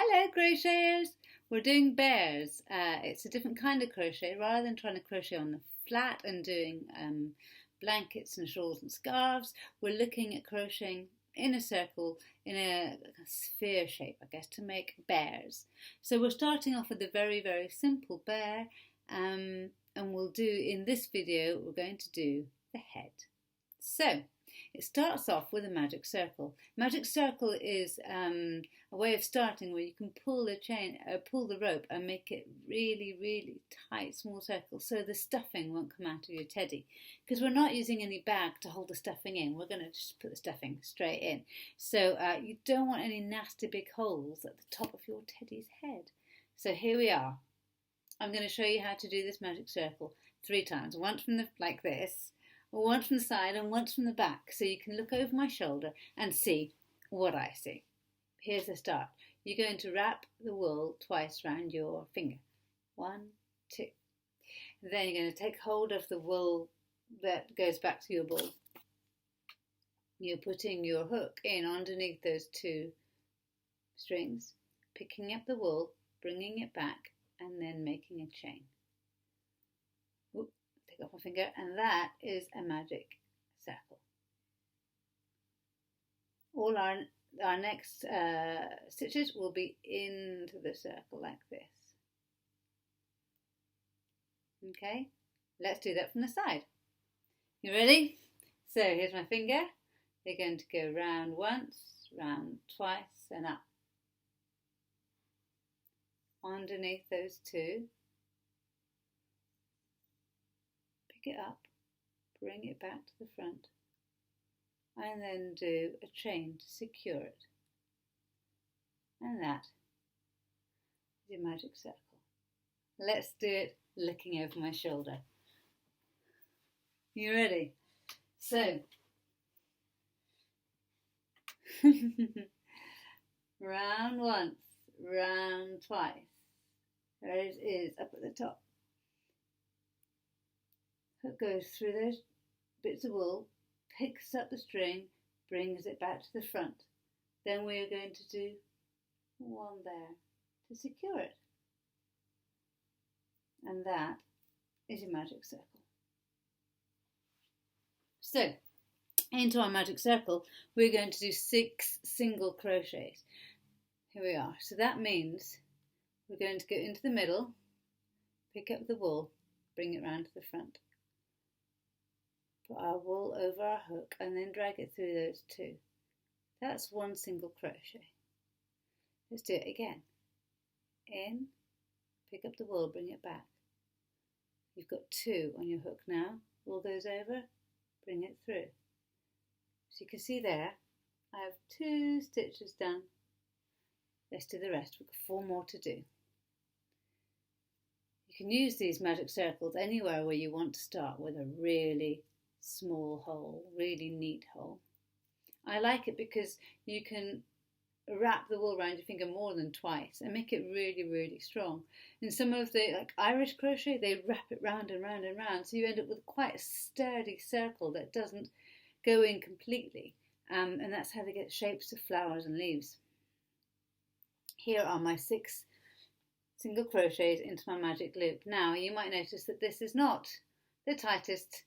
Hello crocheters! We're doing bears. It's a different kind of crochet. Rather than trying to crochet on the flat and doing blankets and shawls and scarves, we're looking at crocheting in a circle in a sphere shape, I guess, to make bears. So we're starting off with a very simple bear, and we'll do, in this video, we're going to do the head. So it starts off with a magic circle. Magic circle is a way of starting where you can pull the rope and make it really tight, small circles, so the stuffing won't come out of your teddy. Because we're not using any bag to hold the stuffing in. We're going to just put the stuffing straight in. So you don't want any nasty big holes at the top of your teddy's head. So here we are. I'm going to show you how to do this magic circle 3 times. Once from like this, once from the side and once from the back, so you can look over my shoulder and see what I see. Here's the start. You're going to wrap the wool twice around your finger. 1, 2. Then you're going to take hold of the wool that goes back to your ball. You're putting your hook in underneath those 2 strings, picking up the wool, bringing it back, and then making a chain. Take off my finger, and that is a magic circle. All our next stitches will be into the circle like this. Okay, let's do that from the side. You ready? So here's my finger. You're going to go round once, round twice, and up. Underneath those 2. It up, bring it back to the front, and then do a chain to secure it. And that is your magic circle. Let's do it looking over my shoulder. You ready? So, round once, round twice. There it is up at the top. Hook goes through those bits of wool, picks up the string, brings it back to the front. Then we are going to do 1 there to secure it. And that is your magic circle. So, into our magic circle, we're going to do 6 single crochets. Here we are. So that means we're going to go into the middle, pick up the wool, bring it round to the front. Put our wool over our hook and then drag it through those 2. That's 1 single crochet. Let's do it again. In, pick up the wool, bring it back. You've got 2 on your hook now. Wool goes over, bring it through. So you can see there, I have 2 stitches done. Let's do the rest. We've got 4 more to do. You can use these magic circles anywhere where you want to start with a really small hole, really neat hole. I like it because you can wrap the wool around your finger more than twice and make it really strong. In some of the Irish crochet, they wrap it round and round and round, so you end up with quite a sturdy circle that doesn't go in completely, and that's how they get shapes of flowers and leaves. Here are my 6 single crochets into my magic loop. Now you might notice that this is not the tightest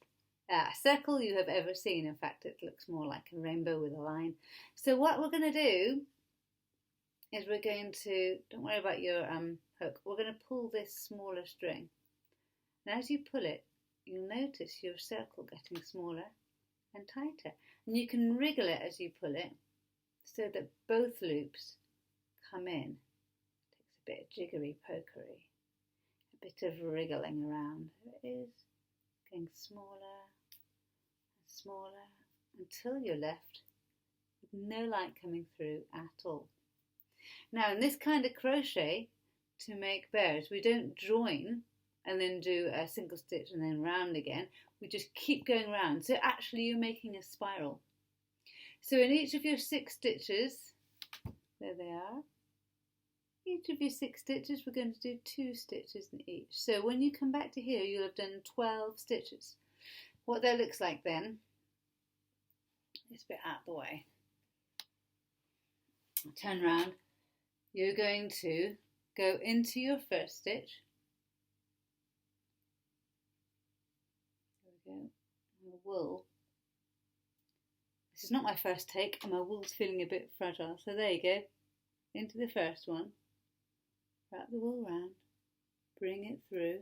circle you have ever seen. In fact, it looks more like a rainbow with a line. So what we're going to do is we're going to, don't worry about your hook, we're going to pull this smaller string. And as you pull it, you'll notice your circle getting smaller and tighter. And you can wriggle it as you pull it so that both loops come in. It takes a bit of jiggery pokery, a bit of wriggling around. There it is, getting smaller and smaller until you're left with no light coming through at all. Now in this kind of crochet, to make bears, we don't join and then do a single stitch and then round again. We just keep going round. So actually you're making a spiral. So in each of your 6 stitches, there they are, each of your 6 stitches, we're going to do 2 stitches in each. So when you come back to here, you'll have done 12 stitches. What that looks like then, this bit out of the way, turn round, you're going to go into your first stitch. There we go. My wool. This is not my first take and my wool's feeling a bit fragile. So there you go. Into the first one. Wrap the wool round. Bring it through.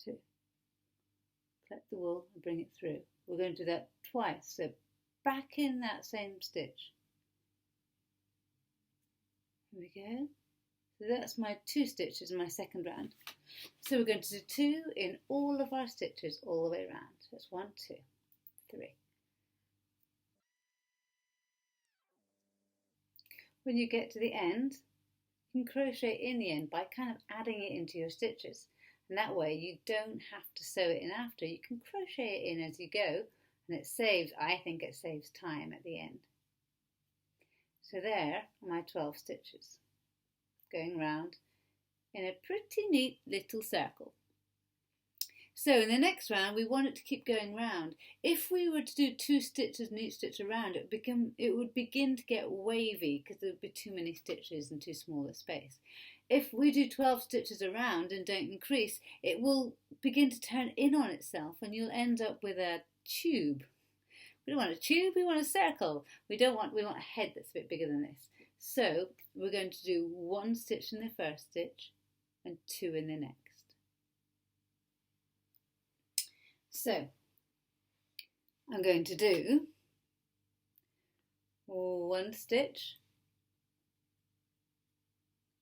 2. Collect the wool and bring it through. We're going to do that twice. So back in that same stitch. Here we go. So that's my 2 stitches in my second round. So we're going to do 2 in all of our stitches all the way around. So that's 1, 2, 3. When you get to the end, you can crochet in the end by kind of adding it into your stitches. And that way you don't have to sew it in after. You can crochet it in as you go, and it saves, I think it saves time at the end. So there are my 12 stitches going round in a pretty neat little circle. So in the next round we want it to keep going round. If we were to do 2 stitches in each stitch around, it would begin to get wavy because there would be too many stitches and too small a space. If we do 12 stitches around and don't increase, it will begin to turn in on itself and you'll end up with a tube. We don't want a tube, we want a circle. We want a head that's a bit bigger than this. So we're going to do 1 stitch in the first stitch and 2 in the next. So I'm going to do 1 stitch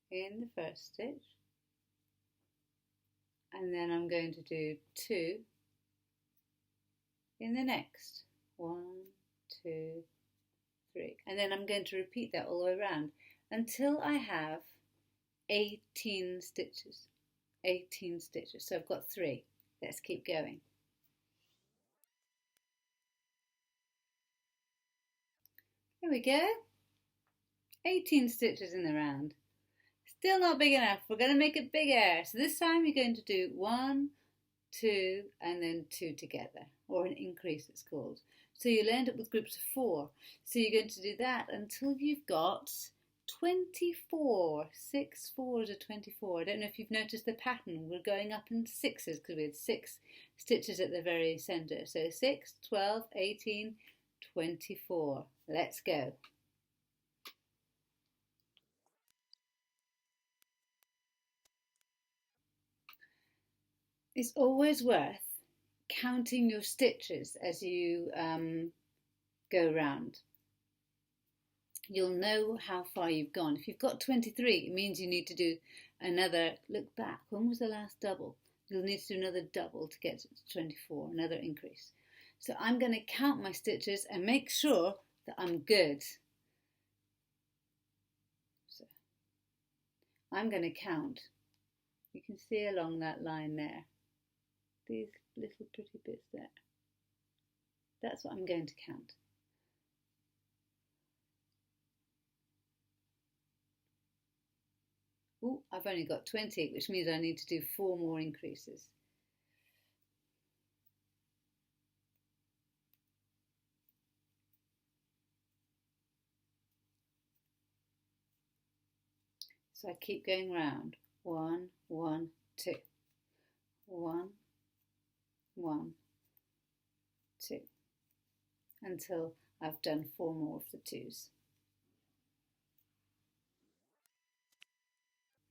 in the first stitch, and then I'm going to do 2 in the next. 1, 2, 3, and then I'm going to repeat that all the way around until I have 18 stitches. 18 stitches. So I've got 3. Let's keep going. There we go. 18 stitches in the round. Still not big enough. We're going to make it bigger. So this time you're going to do 1, 2, and then 2 together, or an increase it's called. So you'll end up with groups of 4. So you're going to do that until you've got 24. 6 4s are 24. I don't know if you've noticed the pattern. We're going up in 6s because we had 6 stitches at the very centre. So 6, 12, 18, 24. Let's go. It's always worth counting your stitches as you go round. You'll know how far you've gone. If you've got 23, it means you need to do another, look back, when was the last double? You'll need to do another double to get to 24, another increase. So I'm going to count my stitches and make sure that I'm good. So I'm going to count. You can see along that line there, these little pretty bits there. That's what I'm going to count. Oh, I've only got 20, which means I need to do 4 more increases. So I keep going round. 1, 1, 2. 1, 1, 2. Until I've done 4 more of the 2s.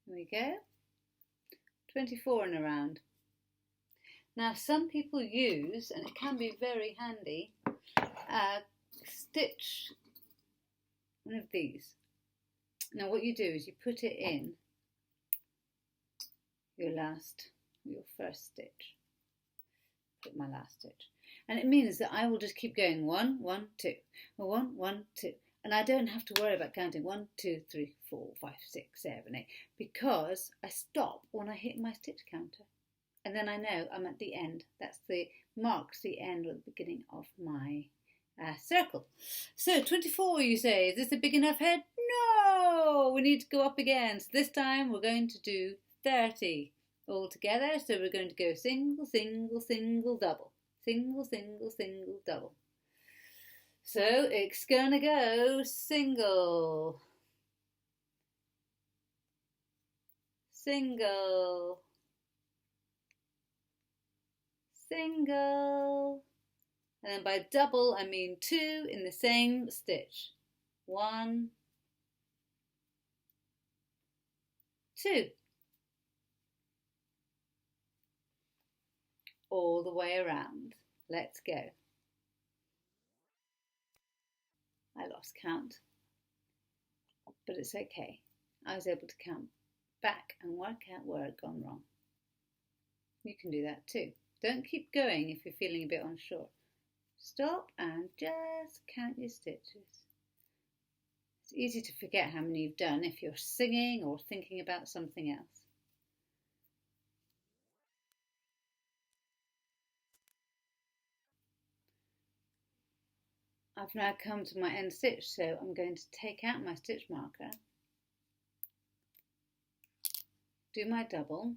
There we go. 24 in a round. Now some people use, and it can be very handy, stitch one of these. Now what you do is you put it in your first stitch. Put my last stitch. And it means that I will just keep going 1, 1, 2, 1, 1, 2. And I don't have to worry about counting 1, 2, 3, 4, 5, 6, 7, 8, because I stop when I hit my stitch counter. And then I know I'm at the end. Marks the end or the beginning of my circle. So 24, you say, is this a big enough head? No, we need to go up again. So this time we're going to do 30 all together. So we're going to go single, single, single, double. Single, single, single, double. So it's gonna go single, single, single, and then by double I mean 2 in the same stitch. 1, 2, all the way around. Let's go. I lost count, but it's okay. I was able to count back and work out where I'd gone wrong. You can do that too. Don't keep going if you're feeling a bit unsure. Stop and just count your stitches. It's easy to forget how many you've done if you're singing or thinking about something else. I've now come to my end stitch, so I'm going to take out my stitch marker, do my double,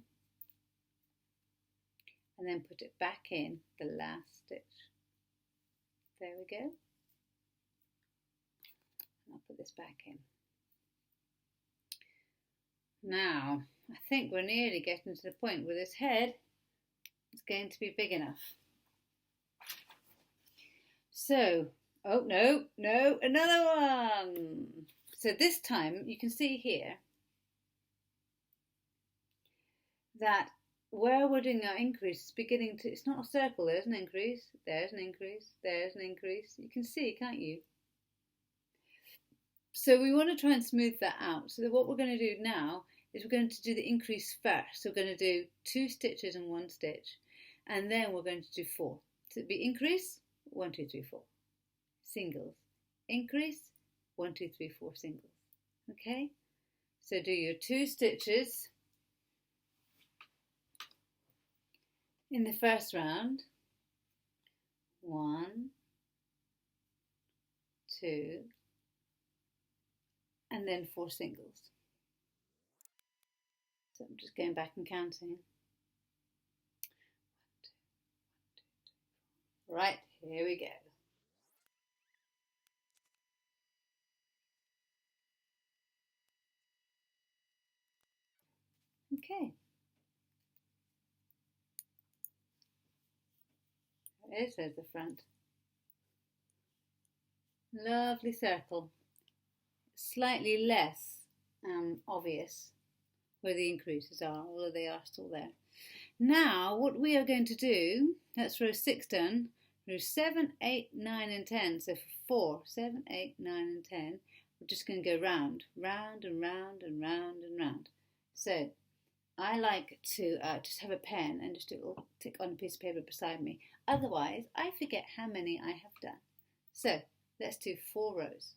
and then put it back in the last stitch. There we go. I'll put this back in. Now, I think we're nearly getting to the point where this head is going to be big enough. So, oh no, another one. So this time you can see here that where we're doing our increase is beginning to, it's not a circle, there's an increase, there's an increase, there's an increase. You can see, can't you? So we want to try and smooth that out. So what we're going to do now is we're going to do the increase first. So we're going to do 2 stitches and 1 stitch, and then we're going to do 4. So it'll be increase, 1, 2, 3, 4. Singles, increase, 1, 2, 3, 4 singles. Okay, so do your 2 stitches in the first round. 1, 2, and then 4 singles. So I'm just going back and counting. 1, 2, 1, 2, 3, 4. Right, here we go. Okay. There's the front. Lovely circle. Slightly less obvious where the increases are, although they are still there. Now, what we are going to do, that's row 6 done, row 7, 8, 9 and 10. So for 4, 7, 8, 9 and 10, we're just going to go round and round and round and round. So I like to just have a pen and just do a little tick on a piece of paper beside me. Otherwise, I forget how many I have done. So let's do 4 rows.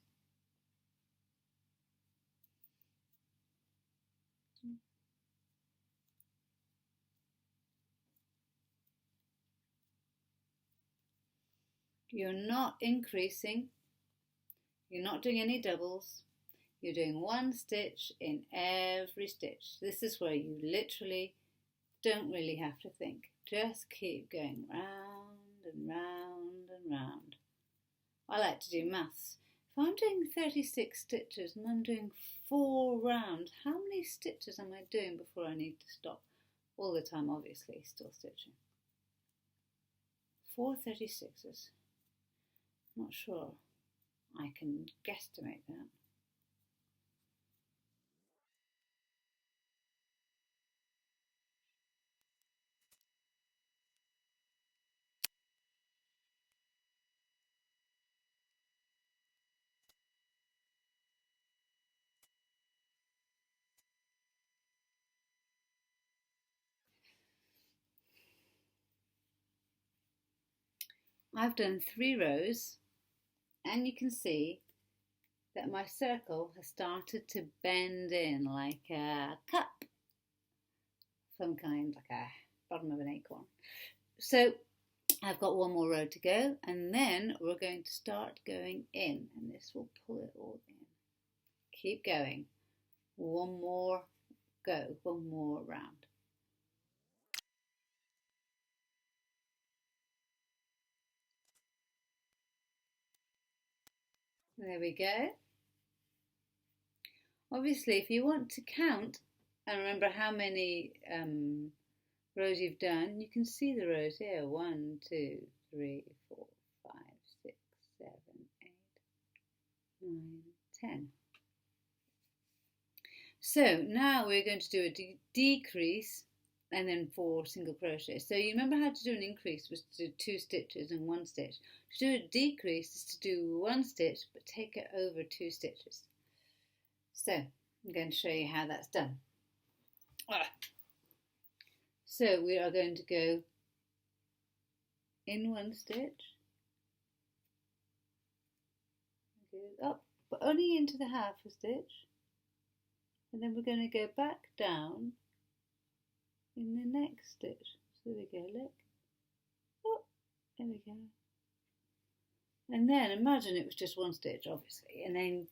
You're not increasing, you're not doing any doubles, you're doing 1 stitch in every stitch. This is where you literally don't really have to think. Just keep going round and round and round. I like to do maths. If I'm doing 36 stitches and I'm doing 4 rounds, how many stitches am I doing before I need to stop? All the time, obviously, still stitching. 4 36s. Not sure I can guesstimate that. I've done 3 rows, and you can see that my circle has started to bend in like a cup, some kind, like a bottom of an acorn. So I've got 1 more row to go, and then we're going to start going in, and this will pull it all in. Keep going. 1 more go, 1 more round. There we go. Obviously, if you want to count and remember how many rows you've done. You can see the rows here: 1, 2, 3, 4, 5, 6, 7, 8, 9, 10. So now we're going to do a decrease and then 4 single crochet. So you remember how to do an increase was to do 2 stitches and 1 stitch. To do a decrease is to do 1 stitch but take it over 2 stitches. So I'm going to show you how that's done. So we are going to go in 1 stitch, go up but only into the half a stitch, and then we're going to go back down in the next stitch. So there we go, look. Oh, there we go. And then imagine it was just 1 stitch, obviously, and then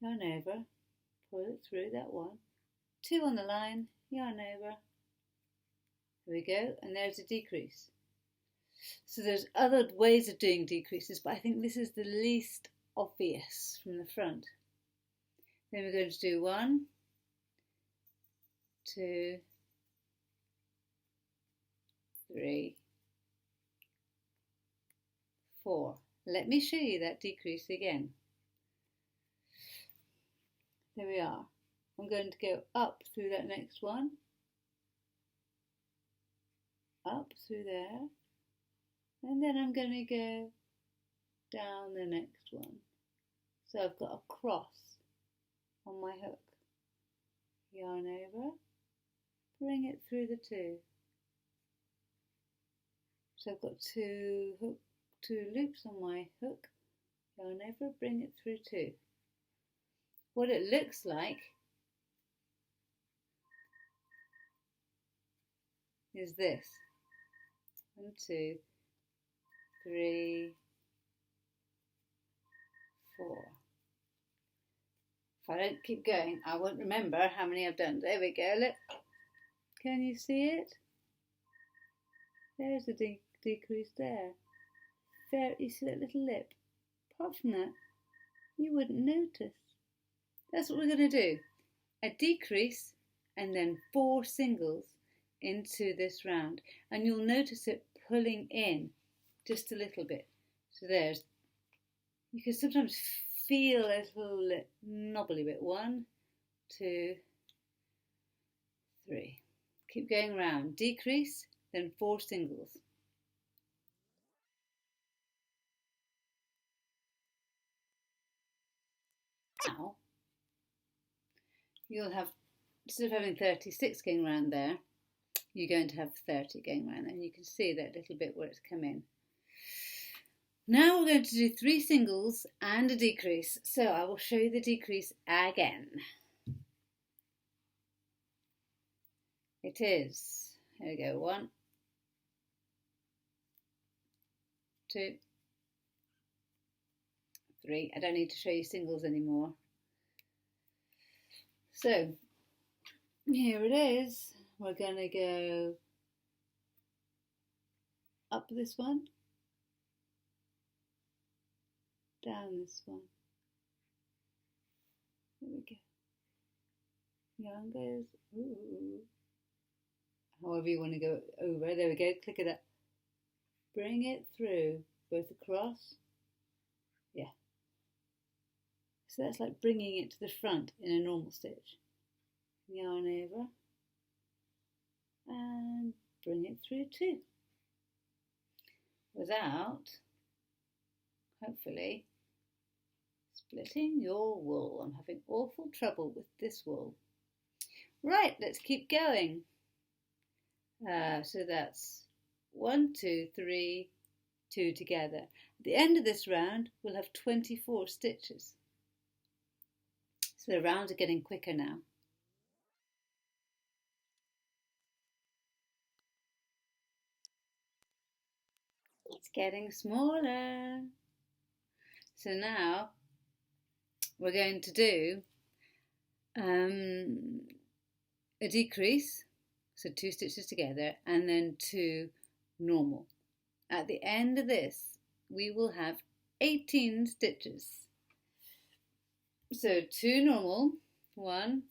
yarn over, pull it through that 1, 2 on the line, yarn over. There we go, and there's a decrease. So there's other ways of doing decreases, but I think this is the least obvious from the front. Then we're going to do 1, 2, 3, 4. Let me show you that decrease again. There we are. I'm going to go up through that next one, up through there, and then I'm going to go down the next one. So I've got a cross on my hook. Yarn over, bring it through the 2. So I've got 2 loops on my hook. Yarn over, bring it through 2. What it looks like is this. 1, 2, 3, 4. If I don't keep going, I won't remember how many I've done. There we go, look. Can you see it? There's a decrease there. There, you see that little lip? Apart from that, you wouldn't notice. That's what we're going to do. A decrease and then 4 singles into this round. And you'll notice it pulling in just a little bit. So there's, you can sometimes feel a little knobbly bit. 1, 2, 3. Keep going round. Decrease, then 4 singles. Now, you'll have, instead of having 36 going round there, you're going to have 30 going round, and you can see that little bit where it's come in. Now we're going to do 3 singles and a decrease, so I will show you the decrease again. It is, here we go, 1, 2, 3. I don't need to show you singles anymore. So here it is. We're going to go up this one, down this one. There we go. Yarn goes, ooh. However you want to go over. There we go. Click it up. Bring it through, both across. Yeah. So that's like bringing it to the front in a normal stitch. Yarn over and bring it through 2 without, hopefully, splitting your wool. I'm having awful trouble with this wool. Right, let's keep going. So that's 1, 2, 3, 2 together. At the end of this round, we'll have 24 stitches. So the rounds are getting quicker now. It's getting smaller. So now we're going to do a decrease, so 2 stitches together, and then 2 normal. At the end of this, we will have 18 stitches. So 2 normal, 1,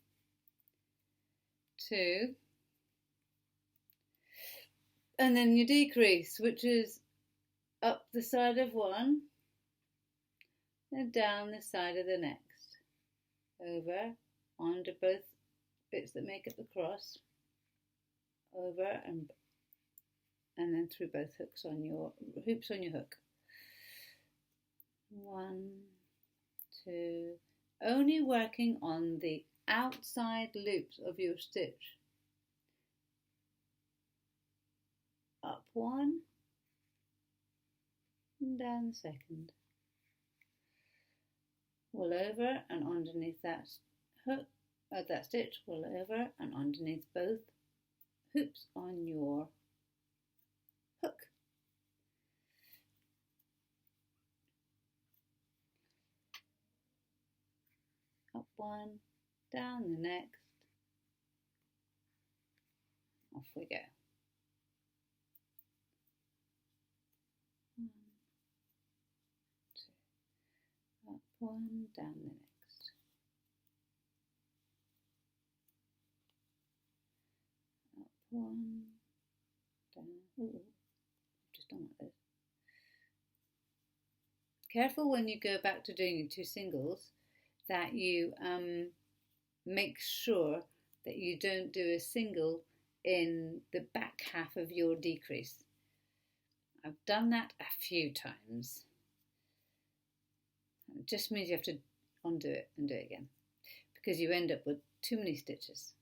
2, and then your decrease, which is up the side of one and down the side of the next, over onto both bits that make up the cross, over and then through both hooks on your hoops on your hook. 1, 2, only working on the outside loops of your stitch. Up one and down the second. Wool over and underneath that hook, that stitch, wool over and underneath both hoops on your hook. Up one, down the next, off we go. 1, 2, up one, down the next. Up one, down, just done like this. Careful when you go back to doing your 2 singles that you make sure that you don't do a single in the back half of your decrease. I've done that a few times. It just means you have to undo it and do it again because you end up with too many stitches.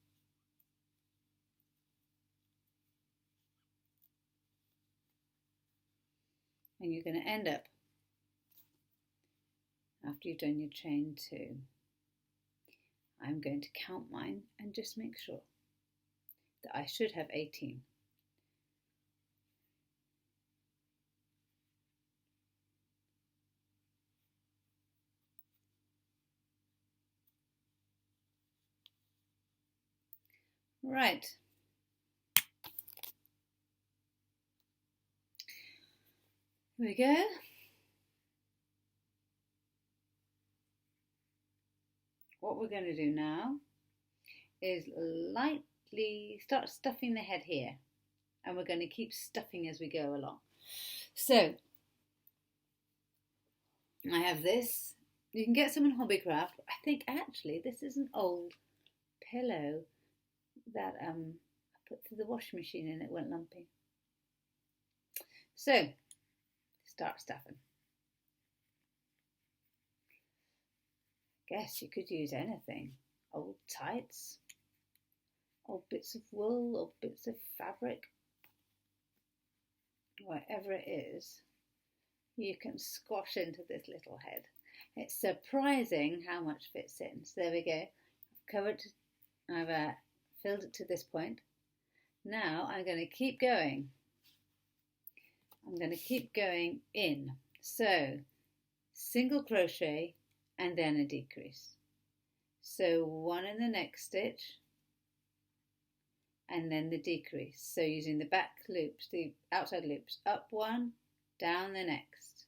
And you're going to end up, after you've done your chain 2, I'm going to count mine and just make sure that I should have 18. Right. Here we go. What we're going to do now is lightly start stuffing the head here, and we're going to keep stuffing as we go along. So I have this. You can get some in Hobbycraft. I think actually this is an old pillow that I put through the washing machine and it went lumpy. So start stuffing. Guess you could use anything. Old tights, old bits of wool, old bits of fabric, whatever it is, you can squash into this little head. It's surprising how much fits in. So there we go. I've filled it to this point. Now I'm going to keep going. I'm going to keep going in. So single crochet and then a decrease. So 1 in the next stitch and then the decrease. So using the back loops, the outside loops, up 1, down the next.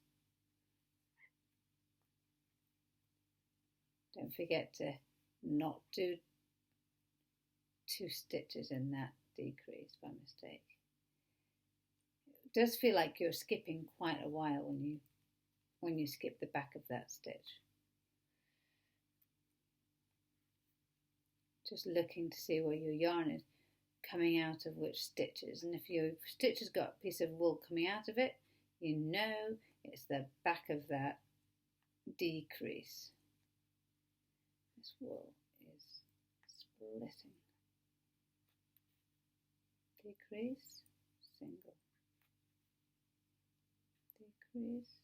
Don't forget to not do 2 stitches in that decrease by mistake. It does feel like you're skipping quite a while when you skip the back of that stitch. Just looking to see where your yarn is coming out of which stitches, and if your stitch has got a piece of wool coming out of it, you know it's the back of that decrease. This wool is splitting. Decrease, single, decrease.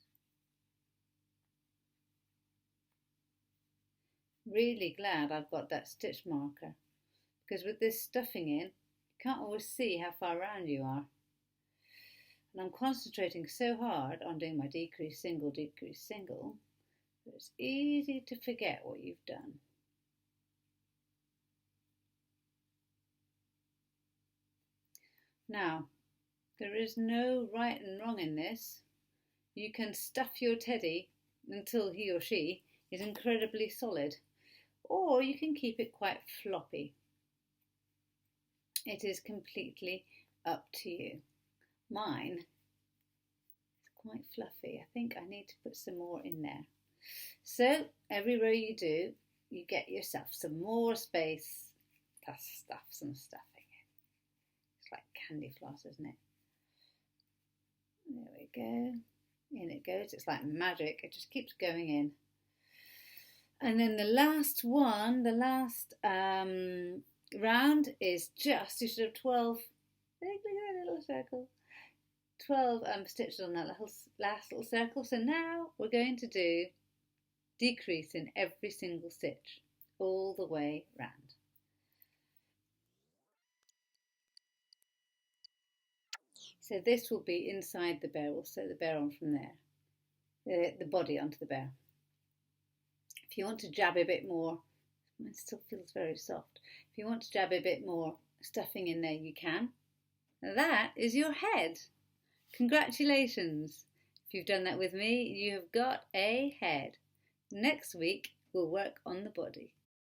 Really glad I've got that stitch marker, because with this stuffing in, you can't always see how far round you are. And I'm concentrating so hard on doing my decrease, single, that it's easy to forget what you've done. Now, there is no right and wrong in this. You can stuff your teddy until he or she is incredibly solid, or you can keep it quite floppy. It is completely up to you. Mine is quite fluffy. I think I need to put some more in there. So every row you do, you get yourself some more space to stuff some stuffing in. It's like candy floss, isn't it? There we go. In it goes. It's like magic. It just keeps going in. And then the last one, the last round is just, you should have 12, look at that little circle, 12 stitches on that last little circle. So now we're going to do decrease in every single stitch all the way round. So this will be inside the bear. We'll sew the bear on from there, the body onto the bear. If you want to jab a bit more, it still feels very soft. If you want to jab a bit more stuffing in there, you can. Now that is your head. Congratulations. If you've done that with me, you have got a head. Next week, we'll work on the body.